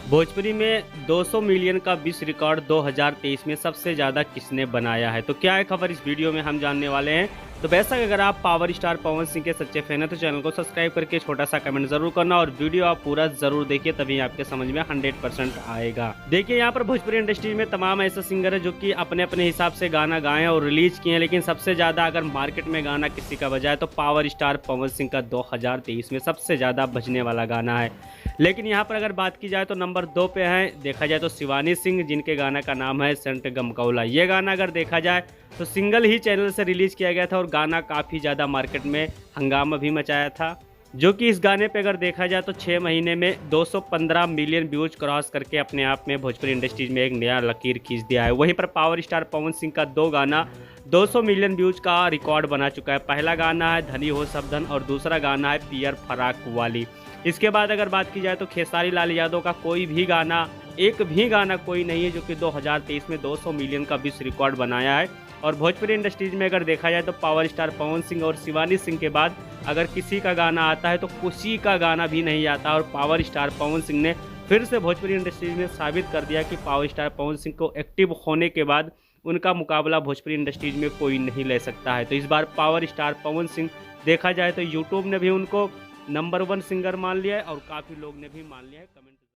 भोजपुरी में 200 मिलियन का विश्व रिकॉर्ड 2023 में सबसे ज़्यादा किसने बनाया है? तो क्या है खबर, इस वीडियो में हम जानने वाले हैं। तो वैसा अगर आप पावर स्टार पवन सिंह के सच्चे फैन हैं तो चैनल को सब्सक्राइब करके छोटा सा कमेंट जरूर करना और वीडियो आप पूरा जरूर देखिए, तभी आपके समझ में 100% आएगा। देखिए, यहाँ पर भोजपुरी इंडस्ट्री में तमाम ऐसे सिंगर है जो कि अपने अपने हिसाब से गाना गाए और रिलीज किए हैं, लेकिन सबसे ज़्यादा अगर मार्केट में गाना किसी का बजा है तो पावर स्टार पवन सिंह का 2023 में सबसे ज़्यादा बजने वाला गाना है। लेकिन यहाँ पर अगर बात की जाए तो नंबर 2 पे हैं, देखा जाए तो शिवानी सिंह, जिनके गाना का नाम है सेंट गमकौला। ये गाना अगर देखा जाए तो सिंगल ही चैनल से रिलीज़ किया गया था और गाना काफ़ी ज़्यादा मार्केट में हंगामा भी मचाया था, जो कि इस गाने पे अगर देखा जाए तो 6 महीने में 215 मिलियन व्यूज क्रॉस करके अपने आप में भोजपुरी इंडस्ट्रीज में एक नया लकीर खींच दिया है। वहीं पर पावर स्टार पवन सिंह का 2 गाना 200 मिलियन व्यूज का रिकॉर्ड बना चुका है। पहला गाना है धनी हो सब धन और दूसरा गाना है पियर फराक वाली। इसके बाद अगर बात की जाए तो खेसारी लाल यादव का कोई भी गाना, एक भी गाना कोई नहीं है जो कि 2023 में 200 मिलियन का विश्व रिकॉर्ड बनाया है। और भोजपुरी इंडस्ट्रीज में अगर देखा जाए तो पावर स्टार पवन सिंह और शिवानी सिंह के बाद अगर किसी का गाना आता है तो खुशी का गाना भी नहीं आता। और पावर स्टार पवन सिंह ने फिर से भोजपुरी इंडस्ट्रीज में साबित कर दिया कि पावर स्टार पवन सिंह को एक्टिव होने के बाद उनका मुकाबला भोजपुरी इंडस्ट्रीज में कोई नहीं ले सकता है। तो इस बार पावर स्टार पवन सिंह देखा जाए तो यूट्यूब ने भी उनको नंबर 1 सिंगर मान लिया है और काफ़ी लोग ने भी मान लिया है। कमेंट